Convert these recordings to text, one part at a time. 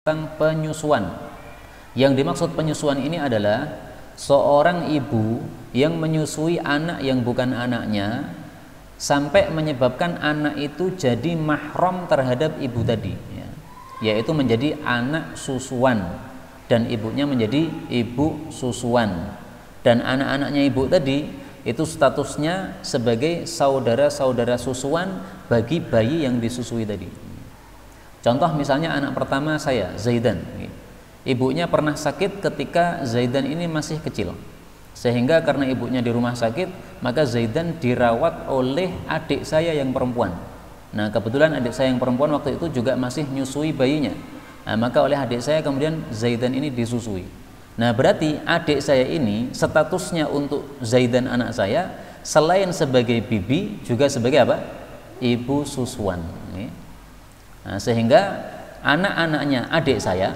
tentang penyusuan. Yang dimaksud penyusuan ini adalah seorang ibu yang menyusui anak yang bukan anaknya sampai menyebabkan anak itu jadi mahram terhadap ibu tadi, ya, yaitu menjadi anak susuan dan ibunya menjadi ibu susuan, dan anak-anaknya ibu tadi itu statusnya sebagai saudara-saudara susuan bagi bayi yang disusui tadi. Contoh misalnya anak pertama saya, Zaidan. Ibunya pernah sakit ketika Zaidan ini masih kecil, sehingga karena ibunya di rumah sakit, maka Zaidan dirawat oleh adik saya yang perempuan. Nah, kebetulan adik saya yang perempuan waktu itu juga masih nyusui bayinya. Nah, maka oleh adik saya kemudian Zaidan ini disusui. Nah, berarti adik saya ini statusnya untuk Zaidan anak saya selain sebagai bibi juga sebagai apa? Ibu susuan. Nah, sehingga anak-anaknya adik saya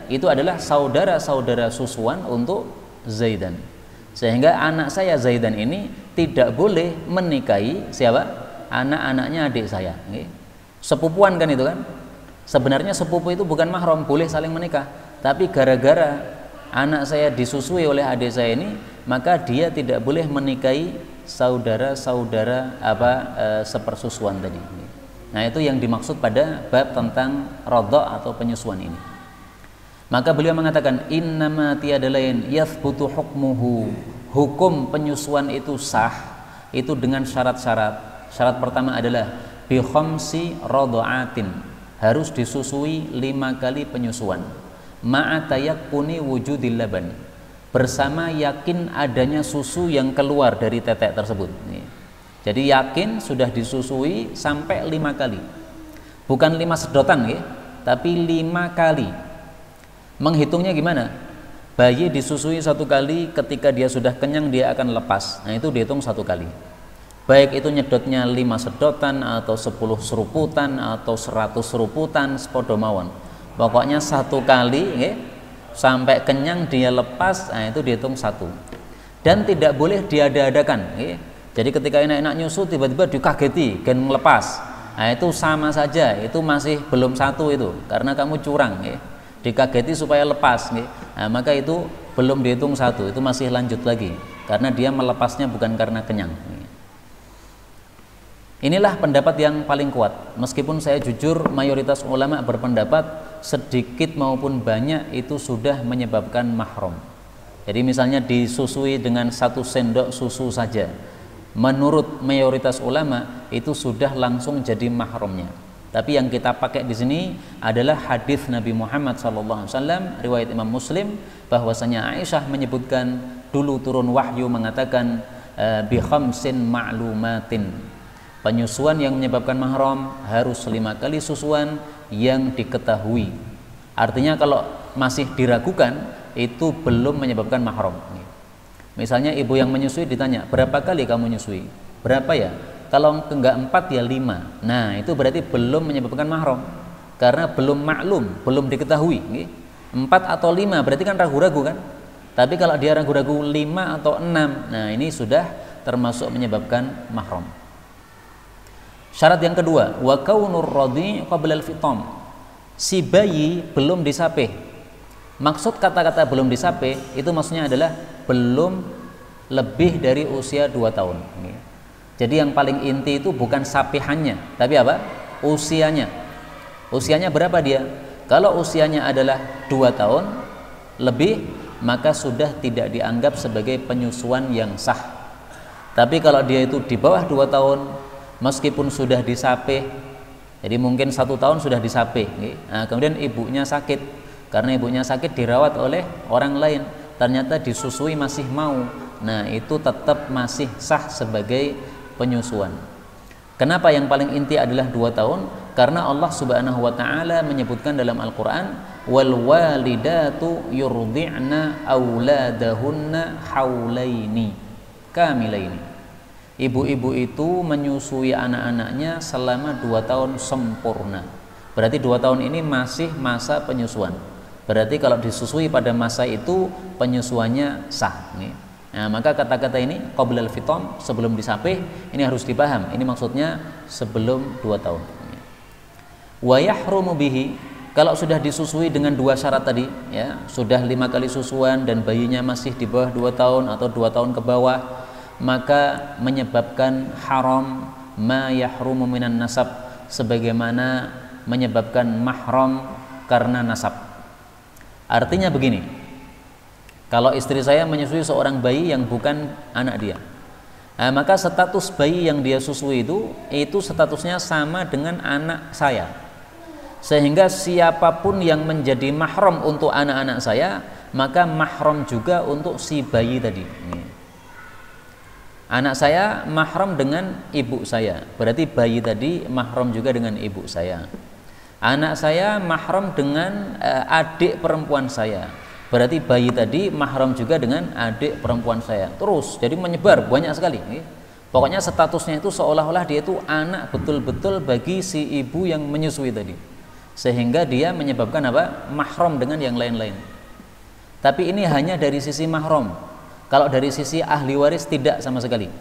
itu adalah saudara-saudara susuan untuk Zaidan, sehingga anak saya Zaidan ini tidak boleh menikahi siapa? Anak-anaknya adik saya. Sepupuan kan itu kan, sebenarnya sepupu itu bukan mahram, boleh saling menikah, tapi gara-gara anak saya disusui oleh adik saya ini, maka dia tidak boleh menikahi saudara-saudara sepersusuan tadi. Nah, itu yang dimaksud pada bab tentang radha atau penyusuan ini. Maka beliau mengatakan innama tiada lain yathbutu hukmuhu, hukum penyusuan itu sah itu dengan syarat-syarat. Syarat pertama adalah bi khamsi radhaatin, harus disusui 5 kali penyusuan, ma'a tayaqquni wujudil laban, bersama yakin adanya susu yang keluar dari tetek tersebut. Jadi yakin sudah disusui sampai 5 kali, bukan 5 sedotan ya, tapi 5 kali. Menghitungnya gimana? Bayi disusui 1 kali, ketika dia sudah kenyang dia akan lepas. Nah, itu dihitung 1 kali. Baik itu nyedotnya 5 sedotan atau 10 seruputan atau 100 seruputan sepodo mawon. Pokoknya 1 kali ya, sampai kenyang dia lepas. Nah, itu dihitung 1. Dan tidak boleh diada-adakan ya. Jadi ketika enak-enak nyusu tiba-tiba dikageti dan melepas, nah itu sama saja, itu masih belum 1 itu, karena kamu curang ya. Dikageti supaya lepas ya. Nah, maka itu belum dihitung 1, itu masih lanjut lagi, karena dia melepasnya bukan karena kenyang ya. Inilah pendapat yang paling kuat, meskipun saya jujur mayoritas ulama berpendapat sedikit maupun banyak itu sudah menyebabkan mahram. Jadi misalnya disusui dengan 1 sendok susu saja, menurut mayoritas ulama itu sudah langsung jadi mahramnya. Tapi yang kita pakai di sini adalah hadis Nabi Muhammad SAW riwayat Imam Muslim, bahwasanya Aisyah menyebutkan dulu turun wahyu mengatakan bi khamsin ma'lumatin, penyusuan yang menyebabkan mahram harus 5 kali susuan yang diketahui. Artinya kalau masih diragukan itu belum menyebabkan mahram. Misalnya ibu yang menyusui ditanya, berapa kali kamu menyusui? Berapa ya? Kalau enggak 4 ya 5. Nah, itu berarti belum menyebabkan mahram, karena belum maklum, belum diketahui. 4 atau 5 berarti kan ragu-ragu kan? Tapi kalau dia ragu-ragu 5 atau 6, nah ini sudah termasuk menyebabkan mahram. Syarat yang kedua, wa kaunur radhi qabla al-fitam, si bayi belum disapih. Maksud kata-kata belum disapih itu maksudnya adalah belum lebih dari usia 2 tahun. Jadi yang paling inti itu bukan sapihannya, tapi apa? Usianya. Usianya berapa dia? Kalau usianya adalah 2 tahun lebih, maka sudah tidak dianggap sebagai penyusuan yang sah. Tapi kalau dia itu di bawah 2 tahun, meskipun sudah disapih, jadi mungkin 1 tahun sudah disapih, nah, kemudian ibunya sakit, karena ibunya sakit dirawat oleh orang lain, ternyata disusui masih mau, nah itu tetap masih sah sebagai penyusuan. Kenapa yang paling inti adalah 2 tahun? Karena Allah Subhanahu wa taala menyebutkan dalam Al-Qur'an, wal walidatu yurdi'na auladahunna haulaini kamilaini. Ibu-ibu itu menyusui anak-anaknya selama 2 tahun sempurna. Berarti 2 tahun ini masih masa penyusuan. Berarti kalau disusui pada masa itu penyusuannya sah. Nah, maka kata-kata ini qabla al-fitam, sebelum disapih, ini harus dipaham. Ini maksudnya sebelum 2 tahun. Wa yahrumu bihi, kalau sudah disusui dengan 2 syarat tadi, ya, sudah 5 kali susuan dan bayinya masih di bawah 2 tahun atau 2 tahun ke bawah, maka menyebabkan haram ma yahrumu minan nasab, sebagaimana menyebabkan mahram karena nasab. Artinya begini, kalau istri saya menyusui seorang bayi yang bukan anak dia, maka status bayi yang dia susui itu statusnya sama dengan anak saya, sehingga siapapun yang menjadi mahram untuk anak-anak saya, maka mahram juga untuk si bayi tadi. Anak saya mahram dengan ibu saya, berarti bayi tadi mahram juga dengan ibu saya. Anak saya mahram dengan adik perempuan saya, berarti bayi tadi mahram juga dengan adik perempuan saya. Terus jadi menyebar banyak sekali. Pokoknya statusnya itu seolah-olah dia itu anak betul-betul bagi si ibu yang menyusui tadi, sehingga dia menyebabkan apa? Mahram dengan yang lain-lain. Tapi ini hanya dari sisi mahram. Kalau dari sisi ahli waris tidak sama sekali.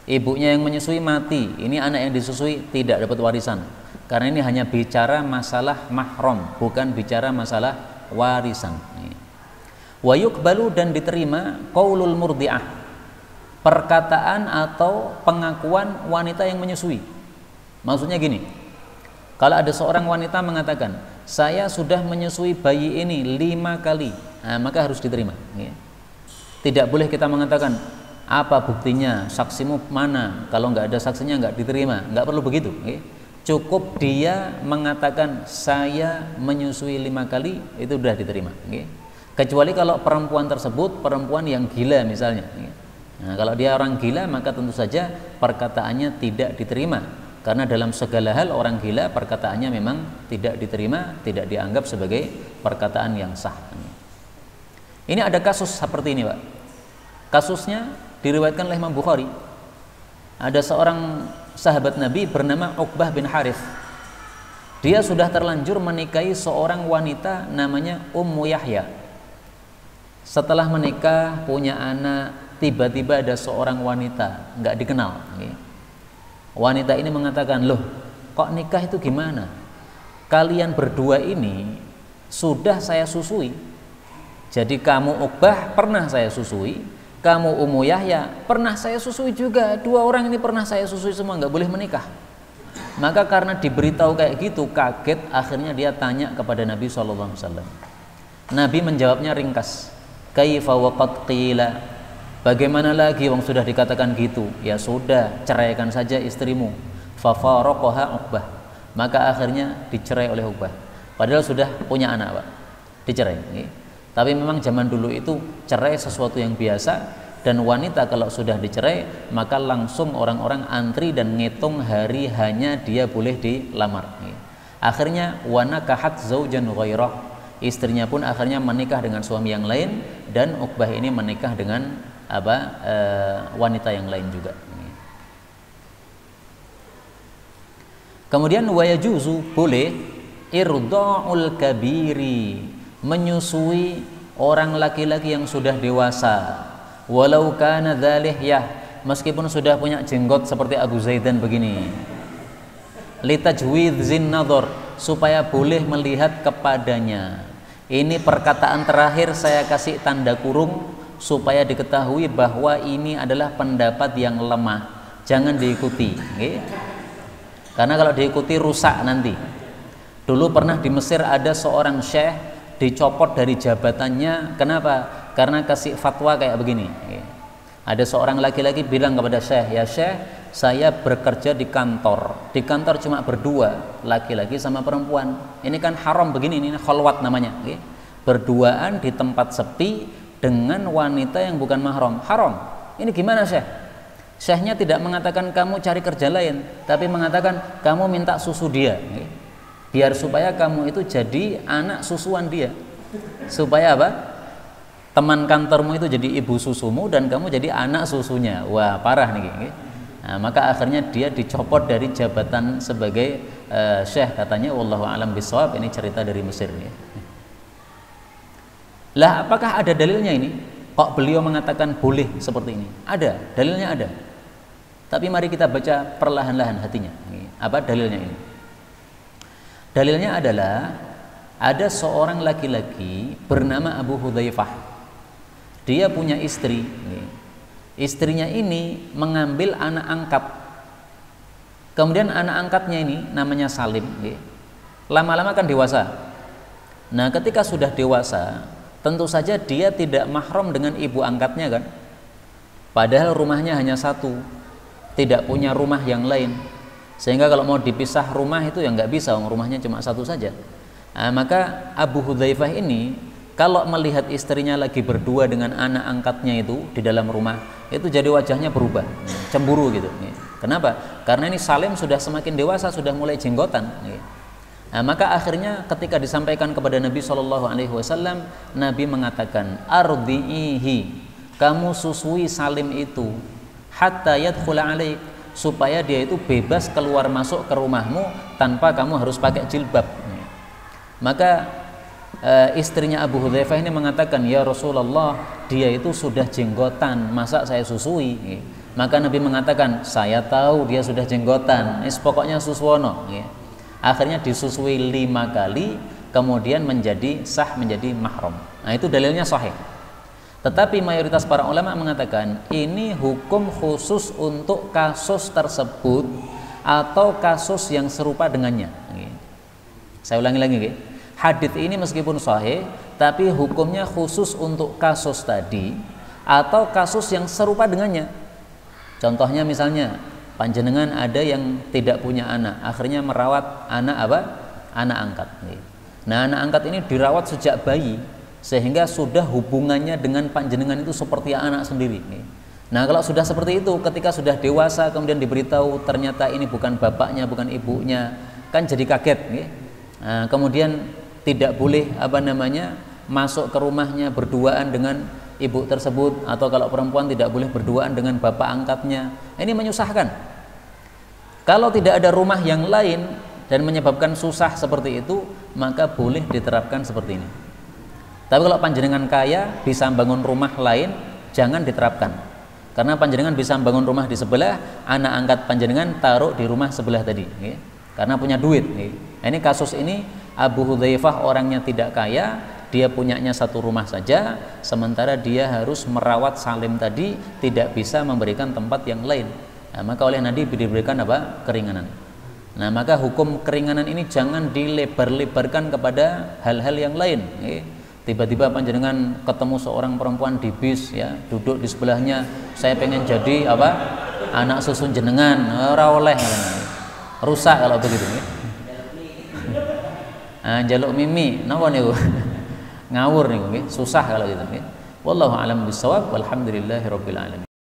Ibunya yang menyusui mati, ini anak yang disusui tidak dapat warisan. Karena ini hanya bicara masalah mahram, bukan bicara masalah warisan. Wa yuqbalu, dan diterima qaulul murdi'ah, perkataan atau pengakuan wanita yang menyusui. Maksudnya gini, kalau ada seorang wanita mengatakan, saya sudah menyusui bayi ini 5 kali, maka harus diterima. Tidak boleh kita mengatakan, apa buktinya, saksimu mana, kalau nggak ada saksinya nggak diterima. Nggak perlu begitu. Cukup dia mengatakan saya menyusui 5 kali, itu sudah diterima. Kecuali kalau perempuan tersebut perempuan yang gila misalnya. Nah, kalau dia orang gila, maka tentu saja perkataannya tidak diterima, karena dalam segala hal orang gila perkataannya memang tidak diterima, tidak dianggap sebagai perkataan yang sah. Ini ada kasus seperti ini, Pak. Kasusnya diriwayatkan oleh Imam Bukhari. Ada seorang sahabat Nabi bernama Uqbah bin Harith. Dia sudah terlanjur menikahi seorang wanita namanya Ummu Yahya. Setelah menikah, punya anak, tiba-tiba ada seorang wanita nggak dikenal. Wanita ini mengatakan, loh, kok nikah itu gimana? Kalian berdua ini sudah saya susui. Jadi kamu Uqbah pernah saya susui, kamu Ummu Yahya pernah saya susui juga. 2 orang ini pernah saya susui semua, nggak boleh menikah. Maka karena diberitahu kayak gitu, kaget, akhirnya dia tanya kepada Nabi SAW. Nabi menjawabnya ringkas, kaifa waqad qila, bagaimana lagi wong sudah dikatakan gitu, ya sudah, ceraikan saja istrimu. Fafaraqaha Uqbah, maka akhirnya dicerai oleh Uqbah, padahal sudah punya anak, Pak. Dicerai. Tapi memang zaman dulu itu cerai sesuatu yang biasa, dan wanita kalau sudah dicerai maka langsung orang-orang antri dan ngitung hari hanya dia boleh dilamar. Akhirnya wanakahat zaujan ghairah, istrinya pun akhirnya menikah dengan suami yang lain, dan Uqbah ini menikah dengan wanita yang lain juga. Kemudian wayajuzu, boleh irda'ul kabiri, menyusui orang laki-laki yang sudah dewasa, walau kana dzalihyah, meskipun sudah punya jenggot seperti Abu Zaidan begini. Litajwidzin nadhar, supaya boleh melihat kepadanya. Ini perkataan terakhir saya kasih tanda kurung supaya diketahui bahwa ini adalah pendapat yang lemah, jangan diikuti. Karena kalau diikuti rusak nanti. Dulu pernah di Mesir ada seorang syekh dicopot dari jabatannya. Kenapa? Karena kasih fatwa kayak begini. Ada seorang laki-laki bilang kepada syekh, ya syekh, saya bekerja di kantor cuma berdua, laki-laki sama perempuan. Ini kan haram begini, ini khalwat namanya. Berduaan di tempat sepi dengan wanita yang bukan mahram, haram. Ini gimana syekh? Syekhnya tidak mengatakan kamu cari kerja lain, tapi mengatakan kamu minta susu dia. Biar supaya kamu itu jadi anak susuan dia, supaya apa? Teman kantormu itu jadi ibu susumu dan kamu jadi anak susunya. Wah, parah nih. Nah, maka akhirnya dia dicopot dari jabatan sebagai syekh, katanya wallahu alam bisawab. Ini cerita dari Mesir nih. Lah, apakah ada dalilnya ini? Kok beliau mengatakan boleh seperti ini? Ada, dalilnya ada. Tapi mari kita baca perlahan-lahan hatinya. Apa dalilnya ini? Dalilnya adalah ada seorang laki-laki bernama Abu Hudzaifah. Dia punya istri. Istrinya ini mengambil anak angkat. Kemudian anak angkatnya ini namanya Salim. Lama-lama kan dewasa. Nah, ketika sudah dewasa, tentu saja dia tidak mahram dengan ibu angkatnya kan. Padahal rumahnya hanya satu, tidak punya rumah yang lain. Sehingga kalau mau dipisah rumah itu ya nggak bisa, rumahnya cuma satu saja. Nah, maka Abu Hudzaifah ini kalau melihat istrinya lagi berdua dengan anak angkatnya itu di dalam rumah, itu jadi wajahnya berubah, cemburu gitu. Kenapa? Karena ini Salim sudah semakin dewasa, sudah mulai jenggotan. Nah, maka akhirnya ketika disampaikan kepada Nabi SAW, Nabi mengatakan, ardi'ihi, kamu susui Salim itu, hatta yadkhula alaik, supaya dia itu bebas keluar masuk ke rumahmu tanpa kamu harus pakai jilbab. Maka istrinya Abu Hudzaifah ini mengatakan, ya Rasulullah, dia itu sudah jenggotan, masa saya susui? Maka Nabi mengatakan, saya tahu dia sudah jenggotan, pokoknya suswono. Akhirnya disusui 5 kali, kemudian menjadi sah, menjadi mahram. Nah, itu dalilnya sahih. Tetapi mayoritas para ulama mengatakan ini hukum khusus untuk kasus tersebut atau kasus yang serupa dengannya. Saya ulangi lagi, hadits ini meskipun sahih, tapi hukumnya khusus untuk kasus tadi atau kasus yang serupa dengannya. Contohnya misalnya panjenengan ada yang tidak punya anak, akhirnya merawat anak apa? Anak angkat. Nah, anak angkat ini dirawat sejak bayi, sehingga sudah hubungannya dengan panjenengan itu seperti anak sendiri. Nah, kalau sudah seperti itu, ketika sudah dewasa kemudian diberitahu ternyata ini bukan bapaknya, bukan ibunya, kan jadi kaget. Nah, kemudian tidak boleh masuk ke rumahnya berduaan dengan ibu tersebut, atau kalau perempuan tidak boleh berduaan dengan bapak angkatnya. Ini menyusahkan. Kalau tidak ada rumah yang lain dan menyebabkan susah seperti itu, maka boleh diterapkan seperti ini. Tapi kalau panjenengan kaya bisa bangun rumah lain, jangan diterapkan. Karena panjenengan bisa bangun rumah di sebelah, anak angkat panjenengan taruh di rumah sebelah tadi, karena punya duit. Ini kasus ini Abu Hudzaifah orangnya tidak kaya, dia punyanya satu rumah saja, sementara dia harus merawat Salim tadi, tidak bisa memberikan tempat yang lain. Nah, maka oleh Nabi diberikan apa? Keringanan. Nah, maka hukum keringanan ini jangan dilebar-lebarkan kepada hal-hal yang lain. Tiba-tiba panjenengan ketemu seorang perempuan di bis, ya, duduk di sebelahnya, saya pengen jadi apa? Anak susun jenengan, ora oleh. Rusak kalau begitu. Jaluk mimi, napa niku? Ngawur niku, susah kalau gitu. Wallahu a'lam bishawab, walhamdulillahirabbil alamin.